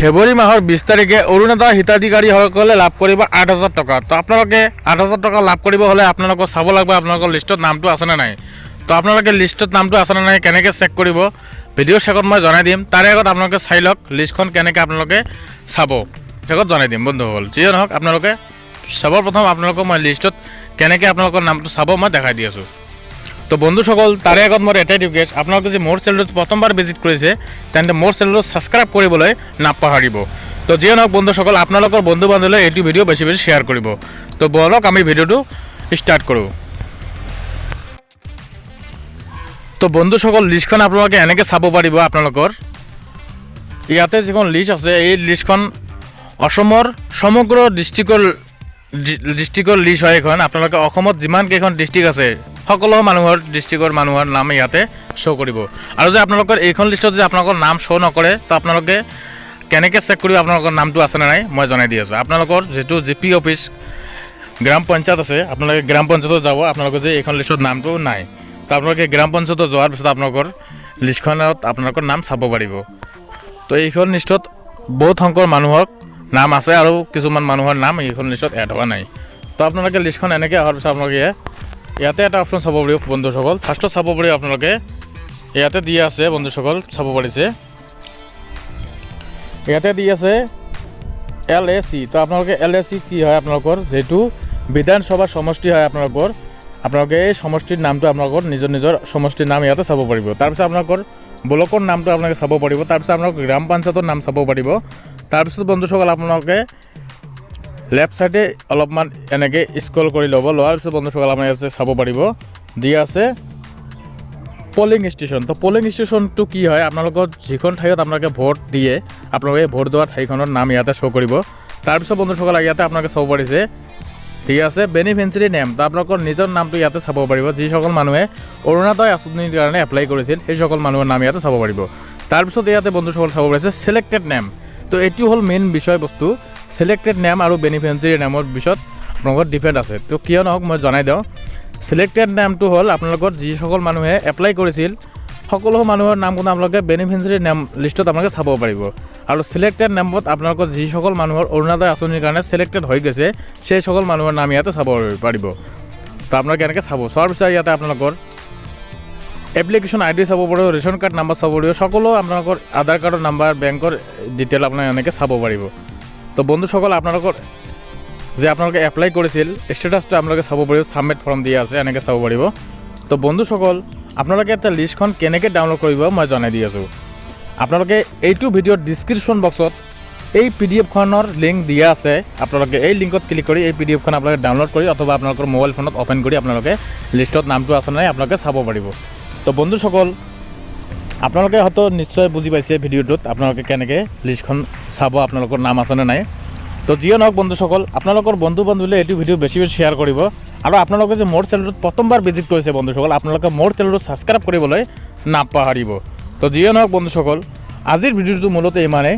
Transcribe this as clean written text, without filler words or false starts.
ফেব্ৰুৱাৰী মাহৰ 20 তাৰিখে অৰুণোদয় হিতাধিকাৰীসকলে লাভ কৰিব 8,000 টকা। তো আপোনালোকে 8,000 টকা লাভ কৰিব হ'লে আপোনালোকক চাব লাগিব আপোনালোকৰ লিষ্টত নামটো আছেনে নাই। তো আপোনালোকে লিষ্টত নামটো আছেনে নাই কেনেকৈ চেক কৰিব ভিডিঅ'ৰ শেষত মই জনাই দিম। তাৰে আগত আপোনালোকে চাই লওক লিষ্টখন কেনেকৈ আপোনালোকে চাব শেষত জনাই দিম বন্ধুসকল। যিয়ে নহওক আপোনালোকে সৰ্বপ্ৰথম আপোনালোকক মই লিষ্টত কেনেকৈ আপোনালোকৰ নামটো চাব মই দেখাই দি আছোঁ। তো বন্ধুসকল তাৰে আগত মোৰ এটাই ৰিকুৱেষ্ট, আপোনালোকে যে মোৰ চেনেলটো প্ৰথমবাৰ ভিজিট কৰিছে তেন্তে মোৰ চেনেলটো ছাবস্ক্ৰাইব কৰিবলৈ নাপাহৰিব। তো যিয়ে নহওক বন্ধুসকল আপোনালোকৰ বন্ধু বান্ধৱীলৈ এইটো ভিডিঅ' বেছি বেছি শ্বেয়াৰ কৰিব। তো বলক আমি ভিডিঅ'টো ষ্টাৰ্ট কৰোঁ। তো বন্ধুসকল লিষ্টখন আপোনালোকে এনেকৈ চাব পাৰিব। আপোনালোকৰ ইয়াতে যিখন লিষ্ট আছে এই লিষ্টখন অসমৰ সমগ্ৰ ডিষ্ট্ৰিক্টৰ লিষ্ট হয় এখন। আপোনালোকে অসমত যিমানকেইখন ডিষ্ট্ৰিক্ট আছে সকলো ডিষ্ট্ৰিক্টৰ মানুহৰ নাম ইয়াতে শ্ব' কৰিব। আৰু যে আপোনালোকৰ এইখন লিষ্টত যে আপোনালোকৰ নাম শ্ব' নকৰে তো আপোনালোকে কেনেকৈ চেক কৰিব আপোনালোকৰ নামটো আছেনে নাই মই জনাই দি আছোঁ। আপোনালোকৰ যিটো GP অফিচ গ্ৰাম পঞ্চায়ত আছে আপোনালোকে গ্ৰাম পঞ্চায়তত যাব। আপোনালোকৰ যে এইখন লিষ্টত নামটো নাই তো আপোনালোকে গ্ৰাম পঞ্চায়তত যোৱাৰ পিছত আপোনালোকৰ লিষ্টখনত আপোনালোকৰ নাম চাব পাৰিব। তো এইখন লিষ্টত বহুত সংখ্যক মানুহৰ নাম আছে আৰু কিছুমান মানুহৰ নাম এইখন লিষ্টত এড হোৱা নাই। তো আপোনালোকে লিষ্টখন এনেকৈ অহাৰ পিছত আপোনালোকে ইয়াতে এটা অপশ্যন চাব পাৰিব বন্ধুসকল। ফাৰ্ষ্টত চাব পাৰিব আপোনালোকে ইয়াতে দিয়া আছে বন্ধুসকল চাব পাৰিছে ইয়াতে দি আছে LAC। তো আপোনালোকে LAC কি হয় আপোনালোকৰ যিটো বিধানসভাৰ সমষ্টি হয় আপোনালোকে এই সমষ্টিৰ নামটো আপোনালোকৰ নিজৰ সমষ্টিৰ নাম ইয়াতে চাব পাৰিব। তাৰপিছত আপোনালোকৰ ব্লকৰ নামটো আপোনালোকে চাব পাৰিব। তাৰপিছত আপোনালোকে গ্ৰাম পঞ্চায়তৰ নাম চাব পাৰিব। তাৰপিছত বন্ধুসকল আপোনালোকে লেফ্ট চাইডে অলপমান এনেকৈ স্ক্ৰল কৰি ল'ব। লোৱাৰ পিছত বন্ধুসকল আমাৰ ইয়াতে চাব পাৰিব দিয়া আছে পলিং ষ্টেচন। তো পলিং ষ্টেচনটো কি হয় আপোনালোকৰ যিখন ঠাইত আপোনালোকে ভোট দিয়ে আপোনালোকে ভোট দিয়া ঠাইখনৰ নাম ইয়াতে শ্ব' কৰিব। তাৰপিছত বন্ধুসকল ইয়াতে আপোনালোকে চাব পাৰিছে ঠিক আছে বেনিফিচিয়াৰী নেম। তো আপোনালোকৰ নিজৰ নামটো ইয়াতে চাব পাৰিব। যিসকল মানুহে অৰুণোদয় আঁচনিৰ কাৰণে এপ্লাই কৰিছিল সেইসকল মানুহৰ নাম ইয়াতে চাব পাৰিব। তাৰপিছত ইয়াতে বন্ধুসকল চাব পাৰিছে ছিলেক্টেড নেম। তো এইটো হ'ল মেইন বিষয়বস্তু। ছিলেক্টেড নেম আৰু বেনিফিচিয়াৰী নেমৰ পিছত আপোনালোকৰ ডিফাৰেণ্ট আছে। তো কিয় নহওক মই জনাই দিওঁ ছিলেক্টেড নেমটো হ'ল আপোনালোকৰ যিসকল মানুহে এপ্লাই কৰিছিল সকলো মানুহৰ নাম কোনো আপোনালোকে বেনিফিচিয়াৰী নেম লিষ্টত আপোনালোকে চাব পাৰিব। আৰু ছিলেক্টেড নেমত আপোনালোকৰ যিসকল মানুহৰ অৰুণোদয় আঁচনিৰ কাৰণে ছিলেক্টেড হৈ গৈছে সেই সকল মানুহৰ নাম ইয়াতে চাব পাৰিব। তো আপোনালোকে এনেকৈ চোৱাৰ পিছত ইয়াতে আপোনালোকৰ এপ্লিকেশ্যন ID চাব পাৰিব, ৰেচন কাৰ্ড নাম্বাৰ চাব পাৰিব, সকলো আপোনালোকৰ আধাৰ কাৰ্ডৰ নাম্বাৰ বেংকৰ ডিটেইল আপোনালোকে এনেকৈ চাব পাৰিব। তো বন্ধুসকল আপোনালোকৰ যে আপোনালোকে এপ্লাই কৰিছিল ষ্টেটাছটো আপোনালোকে চাব পাৰিব। ছাবমিট ফৰ্ম দিয়া আছে এনেকৈ চাব পাৰিব। তো বন্ধুসকল আপোনালোকে এটা লিষ্টখন কেনেকৈ ডাউনলোড কৰিব মই জনাই দি আছোঁ। আপোনালোকে এইটো ভিডিঅ'ৰ ডিছক্ৰিপশ্যন বক্সত এই PDF-খনৰ লিংক দিয়া আছে। আপোনালোকে এই লিংকত ক্লিক কৰি এই PDF-খন আপোনালোকে ডাউনলোড কৰি অথবা আপোনালোকৰ মোবাইল ফোনত অ'পেন কৰি আপোনালোকে লিষ্টত নামটো আছে নাই আপোনালোকে চাব পাৰিব। তো বন্ধুসকল আপোনালোকে হয়তো নিশ্চয় বুজি পাইছে ভিডিঅ'টোত আপোনালোকে কেনেকৈ লিষ্টখন চাব আপোনালোকৰ নাম আছেনে নাই। তো যিয়ে নহওক বন্ধুসকল আপোনালোকৰ বন্ধু বান্ধৱীলৈ এইটো ভিডিঅ' বেছি শ্বেয়াৰ কৰিব। আৰু আপোনালোকে যে মোৰ চেনেলটোত প্ৰথমবাৰ ভিজিট কৰিছে বন্ধুসকল আপোনালোকে মোৰ চেনেলটো ছাবস্ক্ৰাইব কৰিবলৈ নাপাহৰিব। তো যিয়ে নহওক বন্ধুসকল আজিৰ ভিডিঅ'টো মূলতে ইমানেই।